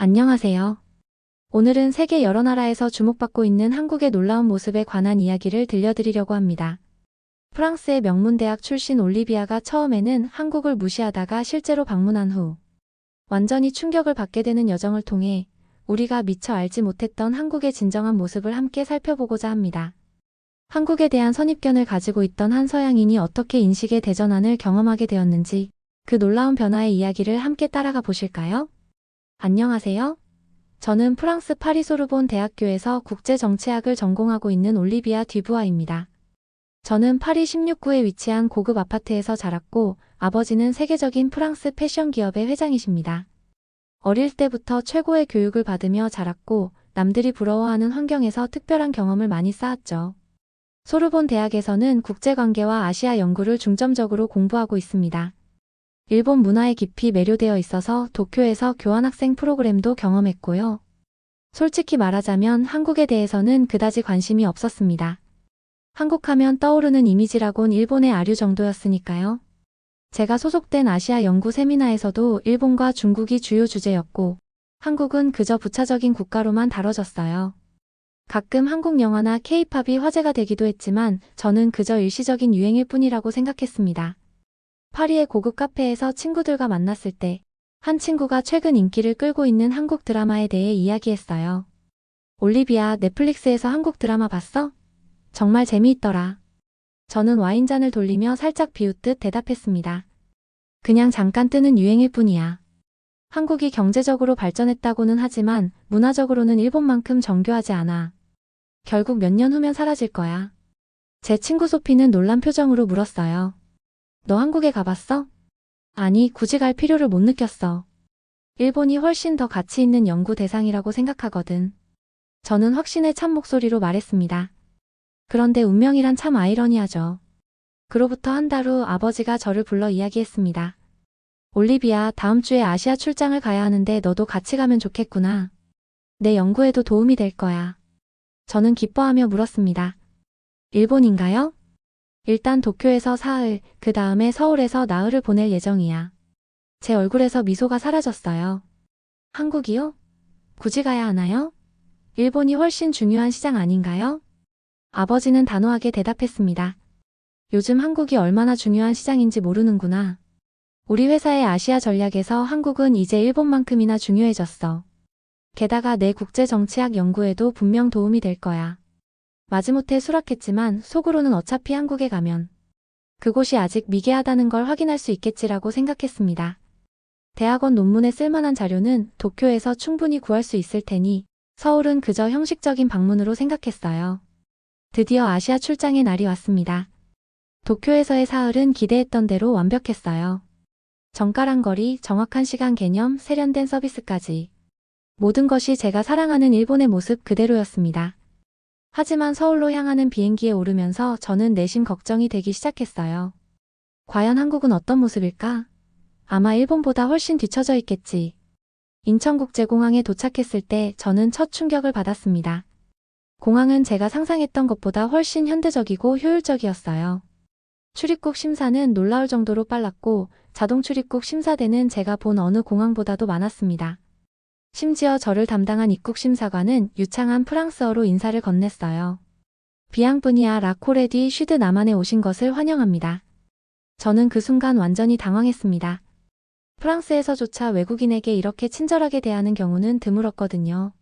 안녕하세요. 오늘은 세계 여러 나라에서 주목받고 있는 한국의 놀라운 모습에 관한 이야기를 들려드리려고 합니다. 프랑스의 명문대학 출신 올리비아가 처음에는 한국을 무시하다가 실제로 방문한 후 완전히 충격을 받게 되는 여정을 통해 우리가 미처 알지 못했던 한국의 진정한 모습을 함께 살펴보고자 합니다. 한국에 대한 선입견을 가지고 있던 한 서양인이 어떻게 인식의 대전환을 경험하게 되었는지 그 놀라운 변화의 이야기를 함께 따라가 보실까요? 안녕하세요. 저는 프랑스 파리 소르본 대학교에서 국제정치학을 전공하고 있는 올리비아 듀부아입니다. 저는 파리 16구에 위치한 고급 아파트에서 자랐고 아버지는 세계적인 프랑스 패션 기업의 회장이십니다. 어릴 때부터 최고의 교육을 받으며 자랐고 남들이 부러워하는 환경에서 특별한 경험을 많이 쌓았죠. 소르본 대학에서는 국제관계와 아시아 연구를 중점적으로 공부하고 있습니다. 일본 문화에 깊이 매료되어 있어서 도쿄에서 교환학생 프로그램도 경험했고요. 솔직히 말하자면 한국에 대해서는 그다지 관심이 없었습니다. 한국하면 떠오르는 이미지라곤 일본의 아류 정도였으니까요. 제가 소속된 아시아 연구 세미나에서도 일본과 중국이 주요 주제였고 한국은 그저 부차적인 국가로만 다뤄졌어요. 가끔 한국 영화나 K-팝이 화제가 되기도 했지만 저는 그저 일시적인 유행일 뿐이라고 생각했습니다. 파리의 고급 카페에서 친구들과 만났을 때 한 친구가 최근 인기를 끌고 있는 한국 드라마에 대해 이야기했어요. 올리비아, 넷플릭스에서 한국 드라마 봤어? 정말 재미있더라. 저는 와인잔을 돌리며 살짝 비웃듯 대답했습니다. 그냥 잠깐 뜨는 유행일 뿐이야. 한국이 경제적으로 발전했다고는 하지만 문화적으로는 일본만큼 정교하지 않아. 결국 몇 년 후면 사라질 거야. 제 친구 소피는 놀란 표정으로 물었어요. 너 한국에 가봤어? 아니, 굳이 갈 필요를 못 느꼈어. 일본이 훨씬 더 가치 있는 연구 대상이라고 생각하거든. 저는 확신에 찬 목소리로 말했습니다. 그런데 운명이란 참 아이러니하죠. 그로부터 한 달 후 아버지가 저를 불러 이야기했습니다. 올리비아, 다음 주에 아시아 출장을 가야 하는데 너도 같이 가면 좋겠구나. 내 연구에도 도움이 될 거야. 저는 기뻐하며 물었습니다. 일본인가요? 일단 도쿄에서 사흘, 그 다음에 서울에서 나흘을 보낼 예정이야. 제 얼굴에서 미소가 사라졌어요. 한국이요? 굳이 가야 하나요? 일본이 훨씬 중요한 시장 아닌가요? 아버지는 단호하게 대답했습니다. 요즘 한국이 얼마나 중요한 시장인지 모르는구나. 우리 회사의 아시아 전략에서 한국은 이제 일본만큼이나 중요해졌어. 게다가 내 국제정치학 연구에도 분명 도움이 될 거야. 마지못해 수락했지만 속으로는 어차피 한국에 가면 그곳이 아직 미개하다는 걸 확인할 수 있겠지라고 생각했습니다. 대학원 논문에 쓸만한 자료는 도쿄에서 충분히 구할 수 있을 테니 서울은 그저 형식적인 방문으로 생각했어요. 드디어 아시아 출장의 날이 왔습니다. 도쿄에서의 사흘은 기대했던 대로 완벽했어요. 정갈한 거리, 정확한 시간 개념, 세련된 서비스까지. 모든 것이 제가 사랑하는 일본의 모습 그대로였습니다. 하지만 서울로 향하는 비행기에 오르면서 저는 내심 걱정이 되기 시작했어요. 과연 한국은 어떤 모습일까? 아마 일본보다 훨씬 뒤처져 있겠지. 인천국제공항에 도착했을 때 저는 첫 충격을 받았습니다. 공항은 제가 상상했던 것보다 훨씬 현대적이고 효율적이었어요. 출입국 심사는 놀라울 정도로 빨랐고 자동 출입국 심사대는 제가 본 어느 공항보다도 많았습니다. 심지어 저를 담당한 입국심사관은 유창한 프랑스어로 인사를 건넸어요. 비앙브니아 라코레디 슈드 남한에 오신 것을 환영합니다. 저는 그 순간 완전히 당황했습니다. 프랑스에서조차 외국인에게 이렇게 친절하게 대하는 경우는 드물었거든요.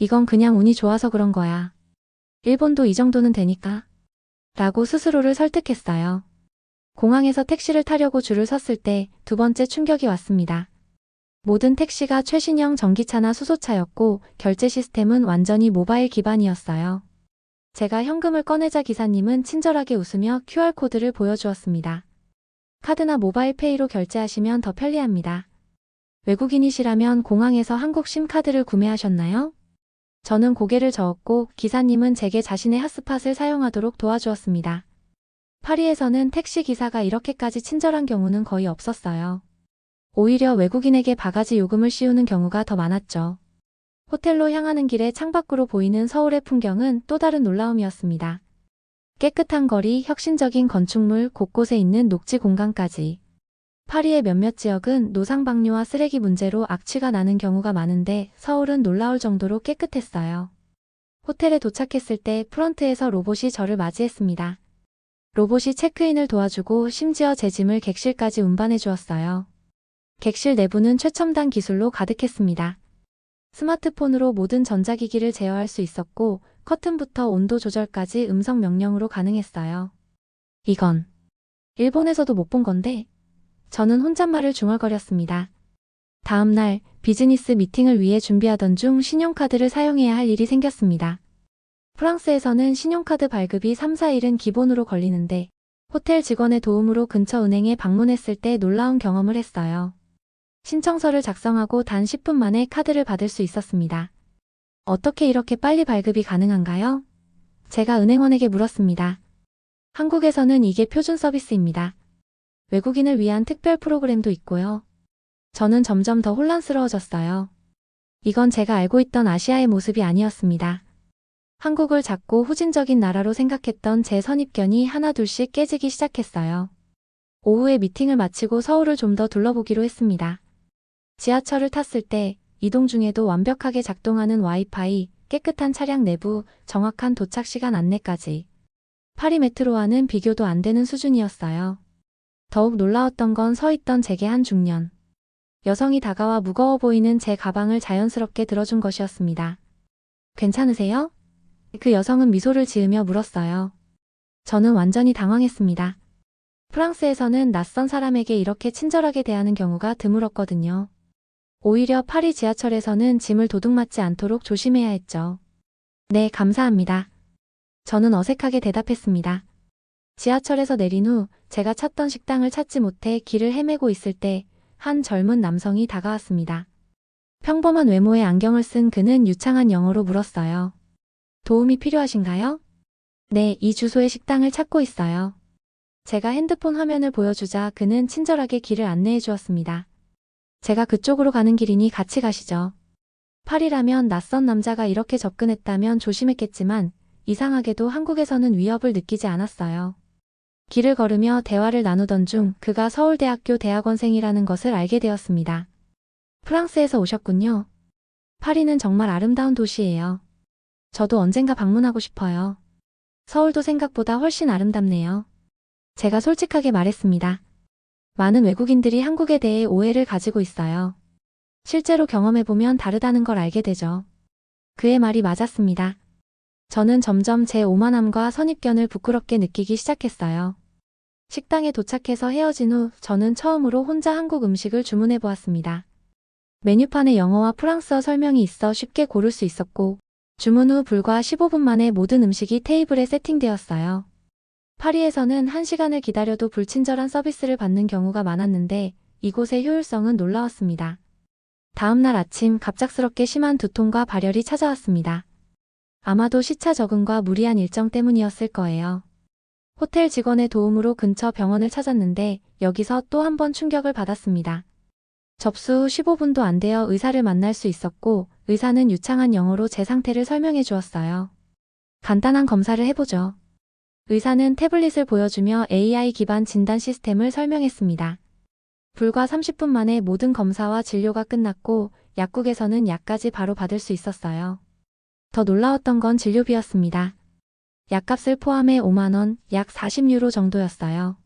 이건 그냥 운이 좋아서 그런 거야. 일본도 이 정도는 되니까. 라고 스스로를 설득했어요. 공항에서 택시를 타려고 줄을 섰을 때 두 번째 충격이 왔습니다. 모든 택시가 최신형 전기차나 수소차였고 결제 시스템은 완전히 모바일 기반이었어요. 제가 현금을 꺼내자 기사님은 친절하게 웃으며 QR코드를 보여주었습니다. 카드나 모바일 페이로 결제하시면 더 편리합니다. 외국인이시라면 공항에서 한국 심카드를 구매하셨나요? 저는 고개를 저었고 기사님은 제게 자신의 핫스팟을 사용하도록 도와주었습니다. 파리에서는 택시 기사가 이렇게까지 친절한 경우는 거의 없었어요. 오히려 외국인에게 바가지 요금을 씌우는 경우가 더 많았죠. 호텔로 향하는 길에 창밖으로 보이는 서울의 풍경은 또 다른 놀라움이었습니다. 깨끗한 거리, 혁신적인 건축물, 곳곳에 있는 녹지 공간까지. 파리의 몇몇 지역은 노상방뇨와 쓰레기 문제로 악취가 나는 경우가 많은데 서울은 놀라울 정도로 깨끗했어요. 호텔에 도착했을 때 프런트에서 로봇이 저를 맞이했습니다. 로봇이 체크인을 도와주고 심지어 제 짐을 객실까지 운반해 주었어요. 객실 내부는 최첨단 기술로 가득했습니다. 스마트폰으로 모든 전자기기를 제어할 수 있었고 커튼부터 온도 조절까지 음성 명령으로 가능했어요. 이건 일본에서도 못 본 건데 저는 혼잣말을 중얼거렸습니다. 다음 날 비즈니스 미팅을 위해 준비하던 중 신용카드를 사용해야 할 일이 생겼습니다. 프랑스에서는 신용카드 발급이 3, 4일은 기본으로 걸리는데 호텔 직원의 도움으로 근처 은행에 방문했을 때 놀라운 경험을 했어요. 신청서를 작성하고 단 10분 만에 카드를 받을 수 있었습니다. 어떻게 이렇게 빨리 발급이 가능한가요? 제가 은행원에게 물었습니다. 한국에서는 이게 표준 서비스입니다. 외국인을 위한 특별 프로그램도 있고요. 저는 점점 더 혼란스러워졌어요. 이건 제가 알고 있던 아시아의 모습이 아니었습니다. 한국을 작고 후진적인 나라로 생각했던 제 선입견이 하나둘씩 깨지기 시작했어요. 오후에 미팅을 마치고 서울을 좀 더 둘러보기로 했습니다. 지하철을 탔을 때 이동 중에도 완벽하게 작동하는 와이파이, 깨끗한 차량 내부, 정확한 도착 시간 안내까지. 파리 메트로와는 비교도 안 되는 수준이었어요. 더욱 놀라웠던 건 서 있던 제게 한 중년 여성이 다가와 무거워 보이는 제 가방을 자연스럽게 들어준 것이었습니다. 괜찮으세요? 그 여성은 미소를 지으며 물었어요. 저는 완전히 당황했습니다. 프랑스에서는 낯선 사람에게 이렇게 친절하게 대하는 경우가 드물었거든요. 오히려 파리 지하철에서는 짐을 도둑맞지 않도록 조심해야 했죠. 네, 감사합니다. 저는 어색하게 대답했습니다. 지하철에서 내린 후 제가 찾던 식당을 찾지 못해 길을 헤매고 있을 때 한 젊은 남성이 다가왔습니다. 평범한 외모의 안경을 쓴 그는 유창한 영어로 물었어요. 도움이 필요하신가요? 네, 이 주소의 식당을 찾고 있어요. 제가 핸드폰 화면을 보여주자 그는 친절하게 길을 안내해 주었습니다. 제가 그쪽으로 가는 길이니 같이 가시죠. 파리라면 낯선 남자가 이렇게 접근했다면 조심했겠지만 이상하게도 한국에서는 위협을 느끼지 않았어요. 길을 걸으며 대화를 나누던 중 그가 서울대학교 대학원생이라는 것을 알게 되었습니다. 프랑스에서 오셨군요. 파리는 정말 아름다운 도시예요. 저도 언젠가 방문하고 싶어요. 서울도 생각보다 훨씬 아름답네요. 제가 솔직하게 말했습니다. 많은 외국인들이 한국에 대해 오해를 가지고 있어요. 실제로 경험해보면 다르다는 걸 알게 되죠. 그의 말이 맞았습니다. 저는 점점 제 오만함과 선입견을 부끄럽게 느끼기 시작했어요. 식당에 도착해서 헤어진 후 저는 처음으로 혼자 한국 음식을 주문해 보았습니다. 메뉴판에 영어와 프랑스어 설명이 있어 쉽게 고를 수 있었고 주문 후 불과 15분 만에 모든 음식이 테이블에 세팅되었어요. 파리에서는 1시간을 기다려도 불친절한 서비스를 받는 경우가 많았는데 이곳의 효율성은 놀라웠습니다. 다음 날 아침 갑작스럽게 심한 두통과 발열이 찾아왔습니다. 아마도 시차 적응과 무리한 일정 때문이었을 거예요. 호텔 직원의 도움으로 근처 병원을 찾았는데 여기서 또 한 번 충격을 받았습니다. 접수 후 15분도 안 되어 의사를 만날 수 있었고 의사는 유창한 영어로 제 상태를 설명해 주었어요. 간단한 검사를 해보죠. 의사는 태블릿을 보여주며 AI 기반 진단 시스템을 설명했습니다. 불과 30분 만에 모든 검사와 진료가 끝났고 약국에서는 약까지 바로 받을 수 있었어요. 더 놀라웠던 건 진료비였습니다. 약값을 포함해 5만 원, 약 40유로 정도였어요.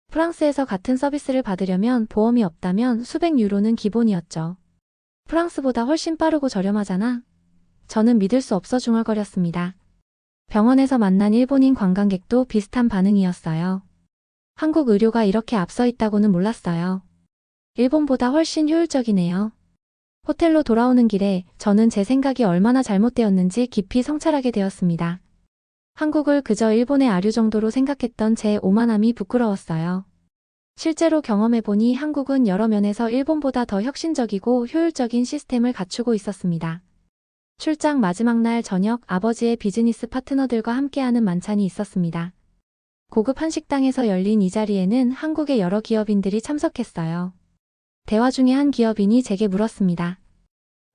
프랑스에서 같은 서비스를 받으려면 보험이 없다면 수백 유로는 기본이었죠. 프랑스보다 훨씬 빠르고 저렴하잖아. 저는 믿을 수 없어 중얼거렸습니다. 병원에서 만난 일본인 관광객도 비슷한 반응이었어요. 한국 의료가 이렇게 앞서 있다고는 몰랐어요. 일본보다 훨씬 효율적이네요. 호텔로 돌아오는 길에 저는 제 생각이 얼마나 잘못되었는지 깊이 성찰하게 되었습니다. 한국을 그저 일본의 아류 정도로 생각했던 제 오만함이 부끄러웠어요. 실제로 경험해보니 한국은 여러 면에서 일본보다 더 혁신적이고 효율적인 시스템을 갖추고 있었습니다. 출장 마지막 날 저녁 아버지의 비즈니스 파트너들과 함께하는 만찬이 있었습니다. 고급 한식당에서 열린 이 자리에는 한국의 여러 기업인들이 참석했어요. 대화 중에 한 기업인이 제게 물었습니다.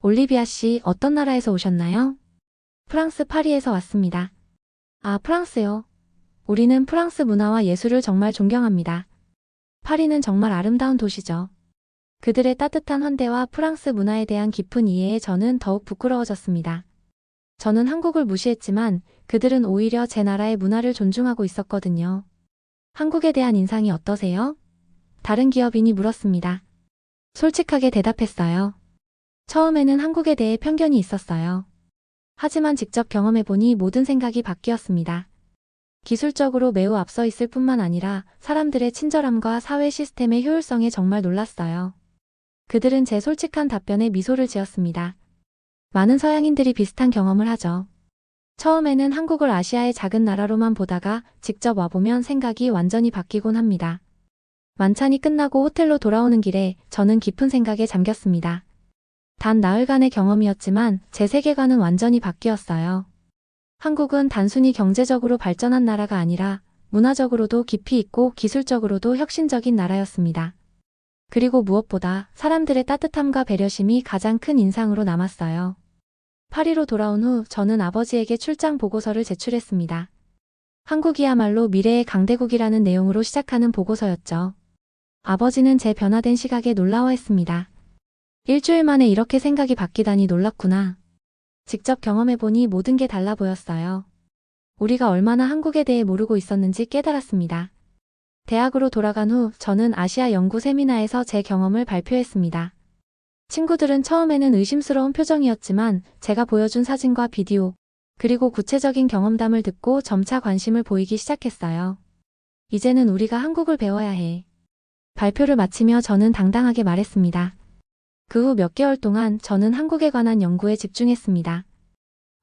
올리비아 씨, 어떤 나라에서 오셨나요? 프랑스 파리에서 왔습니다. 아, 프랑스요. 우리는 프랑스 문화와 예술을 정말 존경합니다. 파리는 정말 아름다운 도시죠. 그들의 따뜻한 환대와 프랑스 문화에 대한 깊은 이해에 저는 더욱 부끄러워졌습니다. 저는 한국을 무시했지만 그들은 오히려 제 나라의 문화를 존중하고 있었거든요. 한국에 대한 인상이 어떠세요? 다른 기업인이 물었습니다. 솔직하게 대답했어요. 처음에는 한국에 대해 편견이 있었어요. 하지만 직접 경험해보니 모든 생각이 바뀌었습니다. 기술적으로 매우 앞서 있을 뿐만 아니라 사람들의 친절함과 사회 시스템의 효율성에 정말 놀랐어요. 그들은 제 솔직한 답변에 미소를 지었습니다. 많은 서양인들이 비슷한 경험을 하죠. 처음에는 한국을 아시아의 작은 나라로만 보다가 직접 와보면 생각이 완전히 바뀌곤 합니다. 만찬이 끝나고 호텔로 돌아오는 길에 저는 깊은 생각에 잠겼습니다. 단 나흘간의 경험이었지만 제 세계관은 완전히 바뀌었어요. 한국은 단순히 경제적으로 발전한 나라가 아니라 문화적으로도 깊이 있고 기술적으로도 혁신적인 나라였습니다. 그리고 무엇보다 사람들의 따뜻함과 배려심이 가장 큰 인상으로 남았어요. 파리로 돌아온 후 저는 아버지에게 출장 보고서를 제출했습니다. 한국이야말로 미래의 강대국이라는 내용으로 시작하는 보고서였죠. 아버지는 제 변화된 시각에 놀라워했습니다. 일주일 만에 이렇게 생각이 바뀌다니 놀랍구나. 직접 경험해보니 모든 게 달라 보였어요. 우리가 얼마나 한국에 대해 모르고 있었는지 깨달았습니다. 대학으로 돌아간 후 저는 아시아 연구 세미나에서 제 경험을 발표했습니다. 친구들은 처음에는 의심스러운 표정이었지만 제가 보여준 사진과 비디오, 그리고 구체적인 경험담을 듣고 점차 관심을 보이기 시작했어요. 이제는 우리가 한국을 배워야 해. 발표를 마치며 저는 당당하게 말했습니다. 그 후 몇 개월 동안 저는 한국에 관한 연구에 집중했습니다.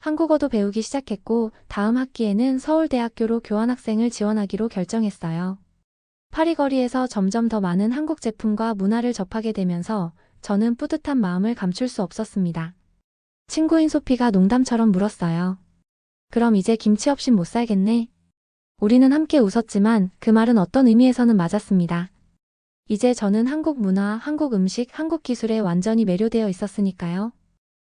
한국어도 배우기 시작했고 다음 학기에는 서울대학교로 교환학생을 지원하기로 결정했어요. 파리 거리에서 점점 더 많은 한국 제품과 문화를 접하게 되면서 저는 뿌듯한 마음을 감출 수 없었습니다. 친구인 소피가 농담처럼 물었어요. 그럼 이제 김치 없인 못 살겠네? 우리는 함께 웃었지만 그 말은 어떤 의미에서는 맞았습니다. 이제 저는 한국 문화, 한국 음식, 한국 기술에 완전히 매료되어 있었으니까요.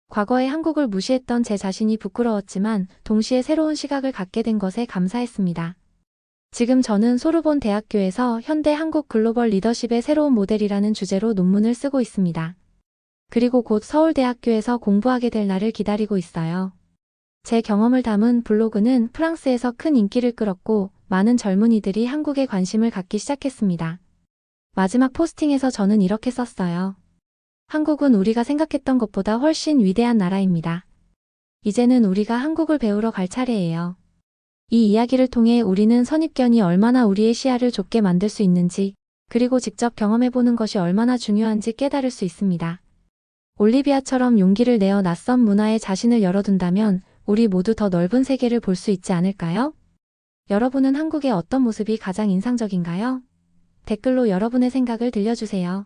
과거에 한국을 무시했던 제 자신이 부끄러웠지만 동시에 새로운 시각을 갖게 된 것에 감사했습니다. 지금 저는 소르본 대학교에서 현대 한국 글로벌 리더십의 새로운 모델이라는 주제로 논문을 쓰고 있습니다. 그리고 곧 서울대학교에서 공부하게 될 날을 기다리고 있어요. 제 경험을 담은 블로그는 프랑스에서 큰 인기를 끌었고 많은 젊은이들이 한국에 관심을 갖기 시작했습니다. 마지막 포스팅에서 저는 이렇게 썼어요. 한국은 우리가 생각했던 것보다 훨씬 위대한 나라입니다. 이제는 우리가 한국을 배우러 갈 차례예요. 이 이야기를 통해 우리는 선입견이 얼마나 우리의 시야를 좁게 만들 수 있는지, 그리고 직접 경험해보는 것이 얼마나 중요한지 깨달을 수 있습니다. 올리비아처럼 용기를 내어 낯선 문화에 자신을 열어둔다면 우리 모두 더 넓은 세계를 볼 수 있지 않을까요? 여러분은 한국의 어떤 모습이 가장 인상적인가요? 댓글로 여러분의 생각을 들려주세요.